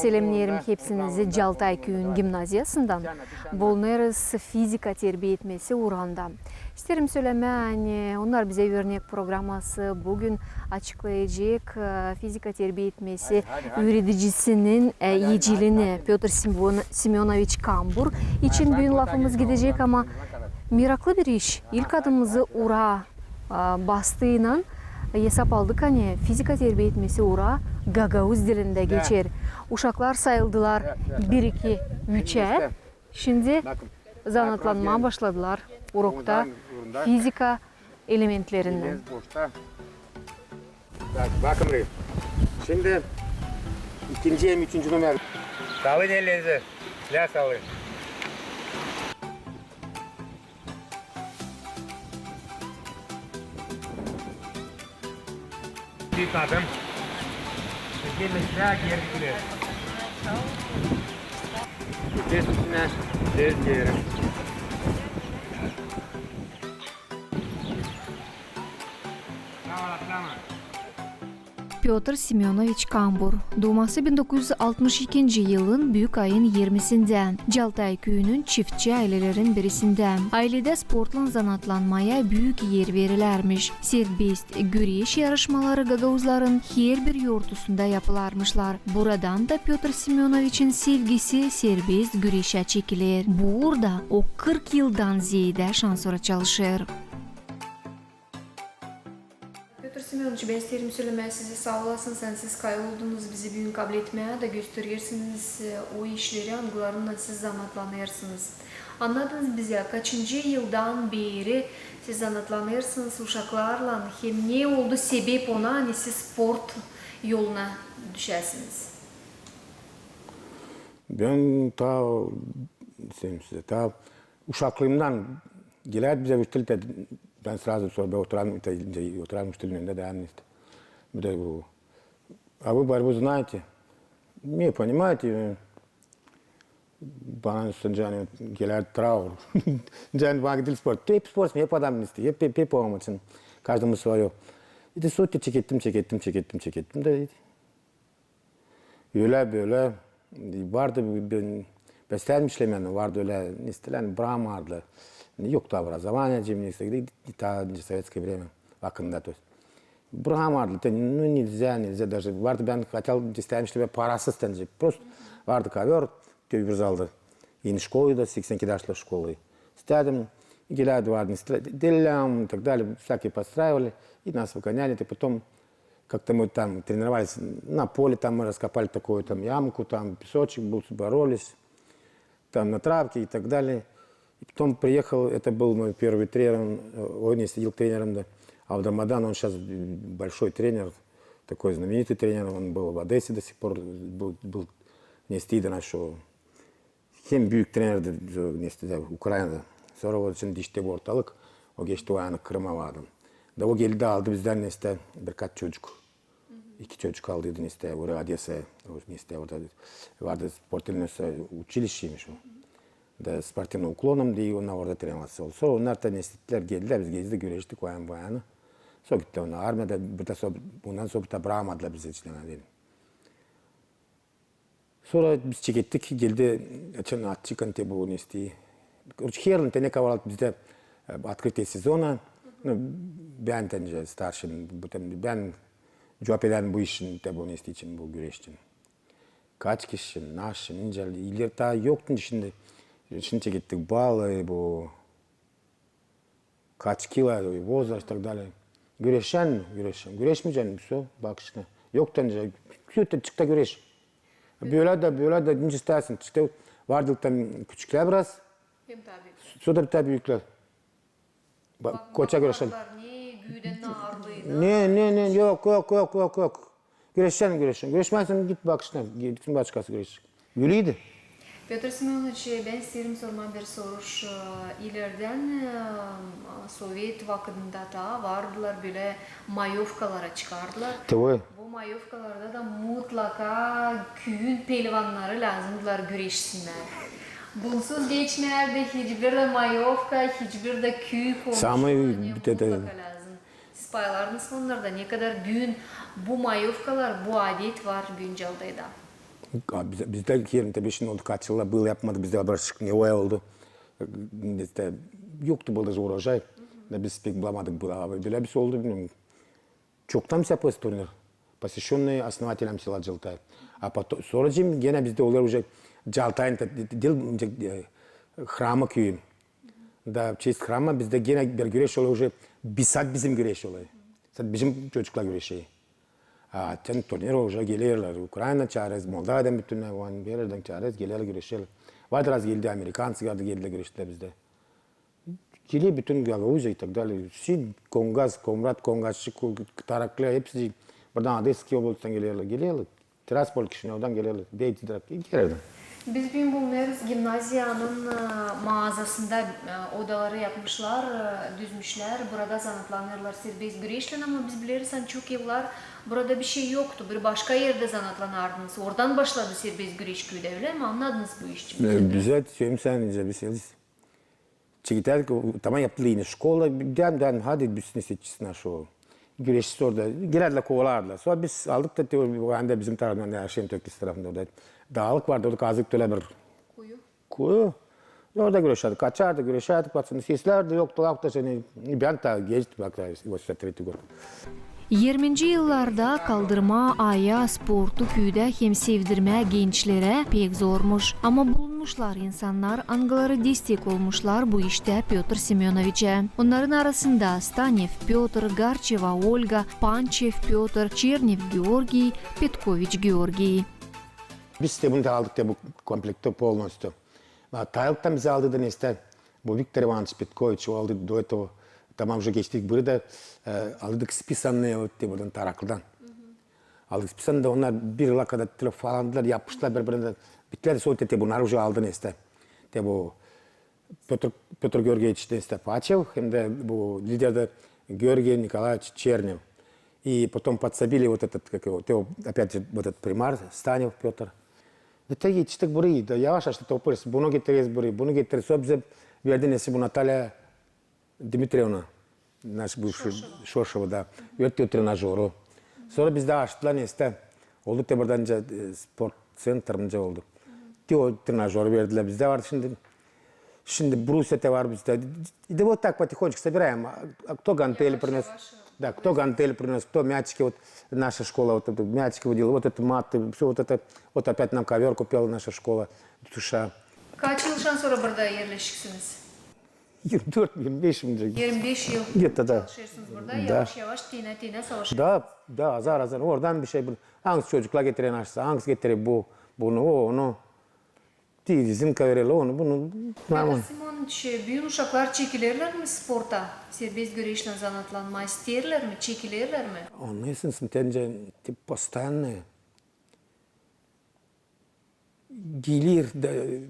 Selamlarım hepsinizi Caltay Köyün Gimnaziyasından. Bolnerus fizika terbiye etmesi Uran'da. İsterim söyleme, onlar bize örnek programması bugün açıklayacak fizika terbiye etmesi öğreticisinin yecilini Piotr Semyonovich Kambur için büyük lafımız gidecek ama meraklı bir iş. İlk adımımızı Ura bastığıyla hesap aldık hani fizika terbiye etmesi Ura Gagavuz dilinde geçer. Uşaklar sayıldılar 1-2 3'e. Şimdi zanatlanmaya başladılar urokta fizika elementlerinden. Bakın buraya. Şimdi ikinci hem üçüncü numara. Salın elinizi. Silah salın. Bir adım. Gelirse geri gidiyor. Vites üstüne düz geri. Piotr Semyonovich Kambur doğması 1962 yılın büyük ayın 20'sinde Caltay Köyü'nün çiftçi ailelerin birisinde. Ailede sportla zanatlanmaya büyük yer verilermiş. Serbest güreş yarışmaları Gagavuzların her bir yurtusunda yapılarmışlar. Buradan da Piotr Semyonovich'in sevgisi serbest güreşe çekilir. Bu uğurda o 40 yıldan ziyade şansora çalışır. Piotr Semyonovich, ben isterim söylemeye size sağ olasın. Siz kayboldunuz, bizi büyük kabul etmeye de gösterirsiniz o işleri, angularından siz zanatlanırsınız. Anladınız bize kaçıncı yıldan beri siz zanatlanırsınız uşaklarla, hem ne oldu sebep ona hani siz sport yoluna düşersiniz? Ben ta uşaklığımdan gelir bize üstelik ben сразу sonra oturalım üstelin önünde devam ettim. Bir de bu. А вы борьбу знаете? Не понимаете? Bana üstüne gelir траур. Can bana gidil spor. Hep spor, hep adam istiyor. Hep olmak için. Каждому свое. İşte sürekli çekettim de. Öyle böyle. Vardı ben beslenmişler yani vardı öyle istilen Брам vardı. Yok da образование gimnastik та советское время vakında то есть. Брам vardı. Ну нельзя даже vardı ben хотел istedim işte parasız tanıcı. Просто vardı ковер Тюберзалда. Yeni школы да 82 шла школы. Стадим геляд vardı делям и так далее. Всякие постраивали и нас выгоняли. И потом как-то мы там тренировались на поле, там мы раскопали такую там ямку, там песочек был, боролись. Там на травке и так далее. И потом приехал, это был мой первый тренер, он не сидел тренером, да. А в Рамадан он сейчас большой тренер, такой знаменитый тренер, он был в Одессе до сих пор, был не стыдно, что hem büyük trenerdi Ukrayna'da. Sonra o için dişte bir ortalık, o geçti o yani Kırım'a vardım. Da o geldi aldı bizden işte birkaç çocuk. 2 çocuk aldıydı işte oraya Одесса, işte orada vardı спортивное училищeymiş o. Da спортивный уклоном diye onlar orada trenirovаться oldu. Sonra onlar da nesitler geldiler, biz gezdik, güreştik o yan bu yana. Sonra gitti onlar armiyada, bundan sonra da bırakmadılar bizi içine dedim. Sonra biz çekettik, geldi açın atçıkan te bu nesti. Херлин te ne kavalat bizde открытие сезона. Ben tence starşın, ben cevap eden bu işin te bu nesti için, bu güreş için. Kaç kişi, naş, incel, ileri daha yoktu şimdi. Şimdi çekettik balı, bu kaç kilo, возраст, так далее. Güreşen mi? Güreşmeyeceksin bir şey, bak işte. Yok tence, çıktı güreş. Böyle de ince istersin. İşte vardı tam küçükler biraz. Hem tabii. Sonra bir tabi büyükler. Koça güreşen. Ne güden ağırlığıydı. Ne yok. Güreşen. Güreşmezsen git bak işte. Gitsin başkası güreşecek. Gülüydü. Piotr Semyonovich, ben isterim sorma bir soruş. İleriden Sovyet vakitinde da vardılar böyle mayovkalara çıkardılar. Tabii. Bu mayovkalarda da mutlaka köyün pehlivanları lazımdılar güreşsinler. Bunsuz geçmelerde hiçbir de mayovka, hiçbir de köy komşuları mutlaka lazım. Siz paylardınız onlarda ne kadar gün bu mayovkalar, bu adet var Güncalday'da. Bizde yerim tabii şimdi oldu kaç yıllar bıl yapmadık. Bizde haber ne oldu. İşte yoktu burada урожай. Biz pek bulamadık bu abi. Böyle bir şey oldu bilmiyorum. Çoktan biz yaparız turnir. Посвященный основателям села Жалтай. А потом, sonra gene bizde olur уже Жалтай'ın храмı köyü. Da çeşit храма bizde gene bir güreş oluyor уже Bisat bizim güreş oluyor. Bizim çocuklar güreşi. Sen turnir уже geliyorlar. Ukrayna çağırız, Moldova'dan bütün bir yerden çağırız, geliyorlar güreşiyorlar. Vardı az geldi Amerikansı geldiler güreştiler bizde. Geliyor bütün Gagavuzya и так далее. Kongas, Komrat, Kongasçı, Taraklı hepsi buradan Adeski Obolt'tan geliyorlar. Geliyorlar. Tiraspol Kişinev'den geliyorlar. Beyti Taraklı geliyorlar. Biz bugün bulmuyoruz gimnaziyanın mağazasında odaları yapmışlar, düzmüşler. Burada zanatlanırlar serbest güreşle ama biz biliriz çok yıllar burada bir şey yoktu. Bir başka yerde zanatlanardınız. Oradan başladı serbest güreş köyde öyle mi? Anladınız bu işi? Güzel söyleyeyim sen önce bir şey. Çekiter tamam yaptılar yine şkola. Den hadi bir seçisin aşağı. Güreşçisi orada girerler kovalarlar. Sonra biz aldık da ben de bizim tarafından her şeyin Töklis tarafında orada. Dağlık vardı orada kazık töle bir kuyu. Orada güreşerdik. Kaçardık güreşerdik. Baksana sesler de yoktu. Ben ta geçti bak. 20-ci yıllarda kaldırma, aya, sportu köyde hem sevdirme gençlere pek zormuş. Ama bulunmuşlar insanlar, angaları destek olmuşlar bu işte Pyotr Semyonoviç'e. Onların arasında Stanev Pyotr, Garcheva Olga, Panchev Pyotr, Chernev Georgiy, Petkoviç Georgiy. Biz de bunu da aldık da bu komplekte полностью. Taylıktan bize aldı da ne ister? Bu Viktor Ivанович Petkoviç o aldı do этого. Tamam уже geçtik. Burada aldık spisanlığı öttü buradan Taraklı'dan. Aldık spisanlığı da onlar bir yıla kadar falandılar, yapmışlar birbirine. Bittiler de sonra bunlar уже aldı ne ister? Bu Petr Georgievich ne ister? Pachev hem de bu lider de Georgiy Николаевич Чернев. И потом подсобили вот этот, как его, опять же, вот этот примар, Станев Петр. Это yetiştik burayı da yavaş yavaş toplarız. Bunu getiririz burayı, bunu getiririz. Sonra bize verdi nesi bu Natalya Dimitrievna, naş bu Şoşova da, verdi o trenajörü. Sonra bizde açtılar neyse, oldu da buradan spor centrımca oldu. O trenajörü verdiler bizde vardı şimdi Брусья var bizde. И да вот так потихонечку собираем. Кто гантели принес? Да, кто гантель принес, кто мячики, вот наша школа, вот это мячики водила, вот это маты, все вот это, вот опять нам ковер купила наша школа, душа. Kaç yıl sonra burada yerleşiksiniz? 24-25 yıl. 25 yıl. Где-то да. Çalışırsınız burada, yavaş yavaş tine savaşırsınız. Da, azar oradan bir şey, hangisi çocuklar getiren açsa, hangisi getirir bunu, onu. Bizim kavereli onu, bunu. Simonoviç, büyük uşaklar çekilirler mi sporta? Serbest güreşle zanatlanma isterler mi, çekilirler mi? Onun için tence постоянно gelir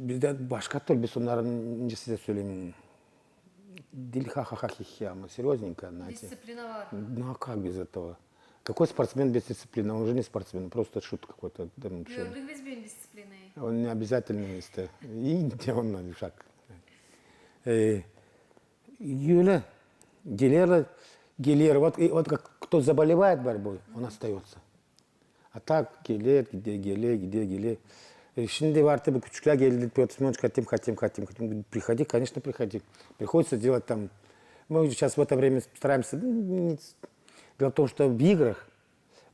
bizden başka türlü biz onların size söyleyeyim. Dil ха-ха-ха-хи-хи, ama серьезненько, знаете. Дисциплина var. Ну а как без этого? Какой спортсмен без дисциплины? Он уже не спортсмен, просто шут какой-то. Gördünüz mü disiplini? Он не обязательно işte. İyi он uşak. Öyle geliyor. Вот как кто заболевает борьбой, он остается. А так геле. Şimdi var tabii küçükler geldi. Петр Семенович, хотим. Приходи, конечно, приходи. Приходится делать там. Мы сейчас в это время стараемся. Дело в том, что в играх,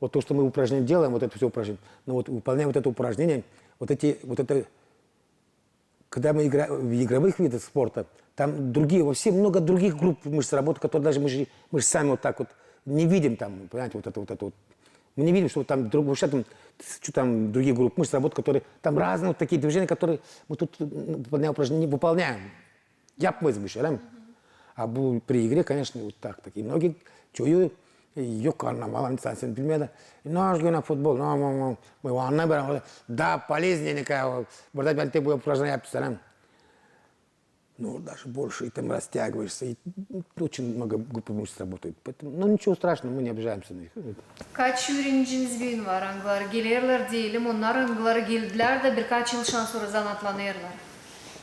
вот то, что мы упражнение делаем, вот это все упражнение, но вот выполняем вот это упражнение, вот это, когда мы играем в игровых видах спорта, там другие, во все много других групп мышц работают, которые даже мы же сами вот так вот не видим там, понимаете, вот это вот. Мы не видим, что там другие группы мышц работают, которые там разные вот такие движения, которые мы тут выполняем упражнения, не выполняем. Yapmayız bu şeyler mi? При игре, конечно, вот так. И многие чую, yok anlamalar, sen bilmiyorlar. Наш на футбол, мы его anlamıyoruz. Да, полезнее, burada ben de bu упражнения yapıyorum. Ну, даже больше, и там растягиваешься, и очень много групп мышц работает. Поэтому, ну, ничего страшного, мы не обижаемся на них. Kaç öğrenciniz benim var, angılar gelirler diyelim, onlar angılara geldiler de birkaç yıl sonra zanatlanırlar.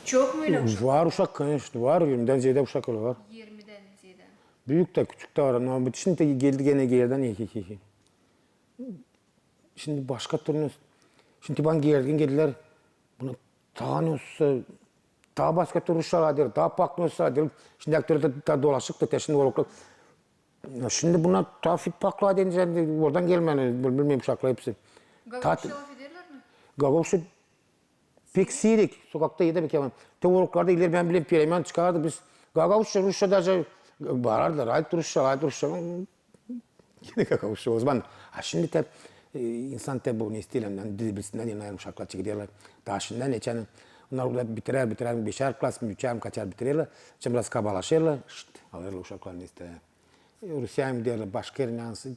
Çok mu öyle uşak? Var uşak, конечно, var, 20'den ziyade uşak var. 20'den ziyade. Büyük de küçük de var ama şimdi geldi gene geriden iyi. Şimdi başka türlü Şimdi bana geldiler. Bunu tanıyorsa, daha başka türlü uşağı daha bakmıyorsa dedim. Şimdi aktörde daha dolaşık da teşinde olarak. Şimdi buna daha fit pakla deyince oradan gelmeni bilmem uşakla hepsi. Gagavuşa laf ederler mi? Gagavuşa pek sirik. Sokakta yedim ki. Teoriklarda ileri ben bilip Piremen çıkardık biz. Gagavuşa, Rusça'da bağırdılar. Hayt Rusça. Yine Gagavuşa o zaman. Şimdi de insan tabi bunu istiyorlar. Dil bilsinler yine uşaklar çekiyorlar. Daha şimdiden geçen. Onlar da bitirer 5'er klas, 3'er kaçar bitirirler. Şimdi biraz kabalaşırlar. Alırlar uşaklarını ister. Rusya'ya gidiyorlar, başka yerine yansı.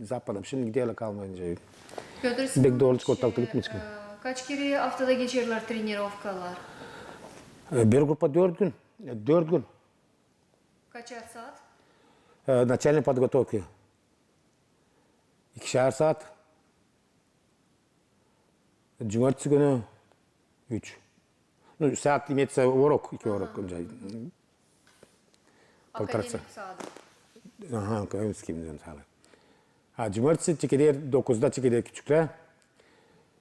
Zapadam. Şimdi gidiyorlar kalmayınca. Piotr Bek doğru Simonovich, ortalıkta mı çıkıyor? kaç kere haftada geçirirler trenirovkalar? Bir группа 4 gün. 4 gün. Kaçar saat? Начальной подготовки. 2'şer saat. Cumartesi günü 3. Saat imetse урок, 2 урок önce. Akademik saat. Aha, akademik kimden sağlar. Cumartesi çıkıyor 9'da çıkıyor küçükler.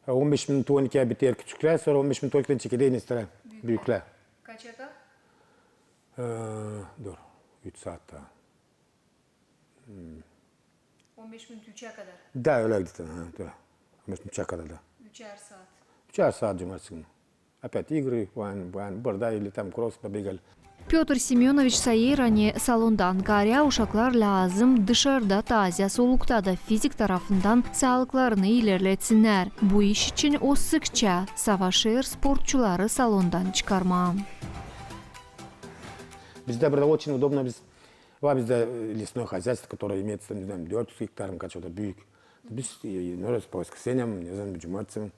15 minut 12'ye biter küçükler. Sonra 15 minut 12'den çıkıyor nistler. Büyükler. Kaç yaka? Dur. 3 saat daha. 15 minut 3'e kadar. Da öyle gitti. Dur. 15 minut kadar da. 3'er saat. 3'er saat cumartesi günü. Опять игры, burada или там кросс побегали. Piotr Semyonovich Sayerani salondan qarya uşaqlar lazım dışarıda taze solukta da fizik tarafından sağlıklarını ilerletsinler. Bu iş için o sıkça savaşır sportçuları salondan çıkarma. Bizde burada очень удобно. Bizde лесное хозяйство, которое имеется, не знаю, 400 гектаров, что-то büyük. Biz по воскресеньям, не знаю, cumartesi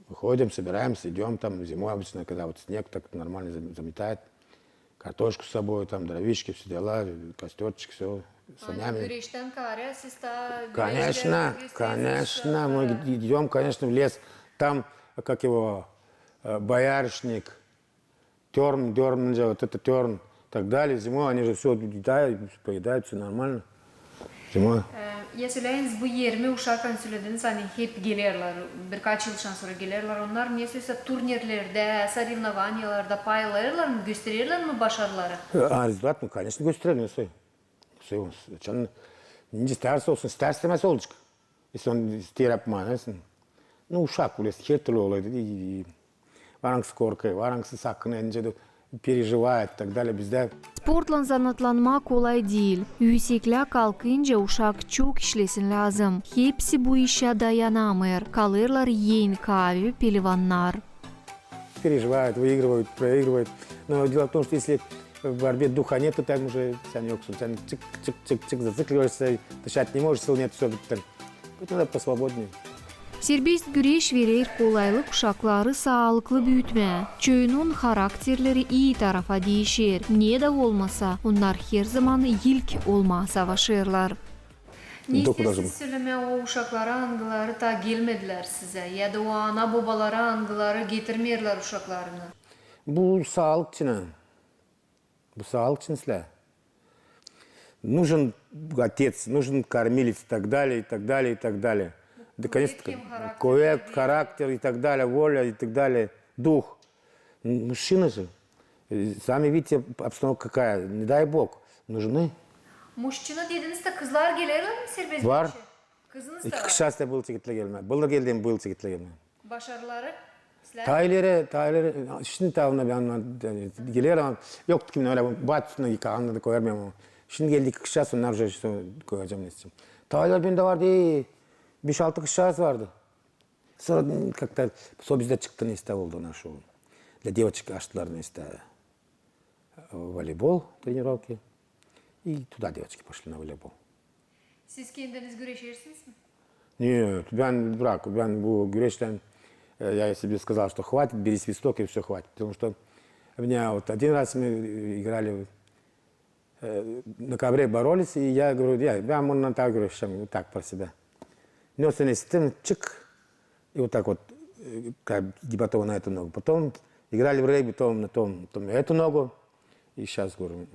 выходим, собираемся, идем там зимой обычно, когда вот снег так нормально заметает. Картошку с собой, там дровишки, все дела, костерчик, все, санями. Güreşten qarya siz ta Конечно, мы идем, конечно, в лес. Там, как его, боярышник, терн, вот это терн, и так далее. Зимой они же все поедают, все нормально. Зимой. Ya söyleyiniz bu 20 uşaktan söylediniz hani hep gelirler, birkaç yıldan sonra gelirler. Onlar ne söylese turnirlerde, sarıvnavanyalarda paylarlar mı, gösterirler mi başarıları? Результат, ну, конечно, gösteriyor. Ne isterse olsun, istemez olacak. Если он ister yapmazsın. Ну, uşak bile her türlü olaydı. Varangsı korkuyor, varangsı sakınınca da переживает и так далее. Bizde Sportla zanatlanma kolay değil. Yüksekliğe kalkınca uşak çok işlesin lazım. Hepsi bu işe dayanamır. Kalırlar yiyin kahve pelivanlar. переживают, выигрывают, проигрывают. Но дело в том, что если в борьбе духа нет, то там уже sen yoksun. Sen çık zацикливаешься, дышать не можешь, сил нет, все. Тут надо посвободнее. Serbest güreş verir kolaylık uşakları sağlıklı büyütme. Köyünün karakterleri iyi tarafa değişir. Niye de olmasa onlar her zaman ilk olma savaşırlar. Ne istersiniz söyleme o uşaklara angıları ta gelmediler size ya da o ana babalara angıları getirmirler uşaklarını. Bu sağlık için. Bu sağlık için sizler. Нужен отец, нужен кормилец и так далее, и так далее, и так далее. Да, конечно, характер и так далее, воля и так далее, дух. Мужчины же. Sami видите, обстановка какая, не дай бог, нужны. Muşçuna dediniz de kızlar gelirler mi serbest Var. güreşe? Kızınız da İki var. kişi da bu çekitle gelme. Bunu geldim, bu çekitle gelme. Başarıları? Sizler? Tayları, şimdi tavına ben gelir ama yok kimin öyle batısına yıkandı da koyarmıyorum ama. Şimdi geldik kışa onlar işte koyacağım ne isteyeceğim. Taylar bende vardı, 5-6 kışas vardı. Sonra как-то bizde çıktı ne oldu наш. Для девочек açtılar ne волейбол тренировки. И туда девочки пошли на волейбол. Siz kendiniz güreşirsiniz mi? Нет, ben bu güreşten, я себе сказал, что хватит, бери свисток и все хватит. Потому что меня вот один раз мы играли, на ковре боролись, и я говорю, я можно так güreşeceğim, вот так про себя. Нес на систему, чик, и вот так вот, как гипотова на эту ногу. Потом играли в регби, потом на эту ногу, и сейчас говорю.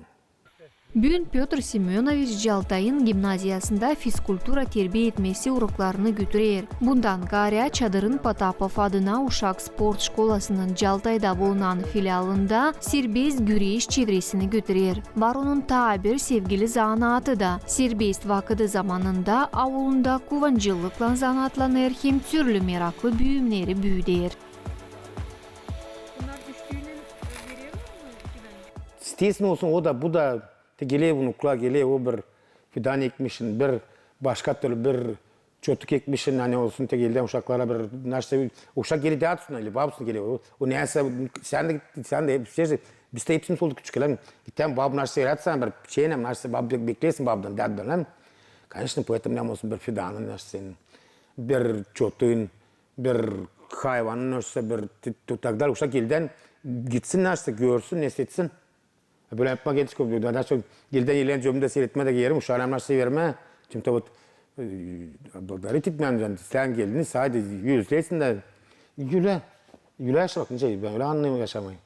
Bugün Pyotr Semyonovich Jaltay'ın gimnaziyasında fizkultura terbiye etmesi uruklarını götürür. Bundan gariya Çadırın Patapov adına uşak sport şkolasının Jaltay'da bulunan filialında serbest güreş çevresini götürür. Var onun tabir sevgili zanaatı da. Serbest vakıdı zamanında avulunda kuvancılıkla zanatlanır, hem türlü meraklı büyümleri büyüdür. Sitesin olsun o da bu da geliyor bunu kulağa geliyor o bir fidan ekmişin bir başka türlü bir çötük ekmişin hani olsun te gelden uşaklara bir narsa uşak geri de atsın öyle babasına geliyor o neyse sen de hep şey biz de hepsini solduk küçükler gitten bab narsa yaratsan bir şeyle narsa bab beklesin babdan daddan kanişte poetim ne olsun bir fidanın narsa bir çötüğün bir hayvanın narsa bir tutaklar uşak gelden gitsin narsa görsün nesetsin. Böyle yapma geç koyuyor. Daha çok gilden ilen cümle seyretme de yerim. Uşağımlar severme. Çünkü bu böyle tipmen sen geldin sadece yüzlesin de güle yaşamak ne şey ben öyle anlayayım yaşamayı.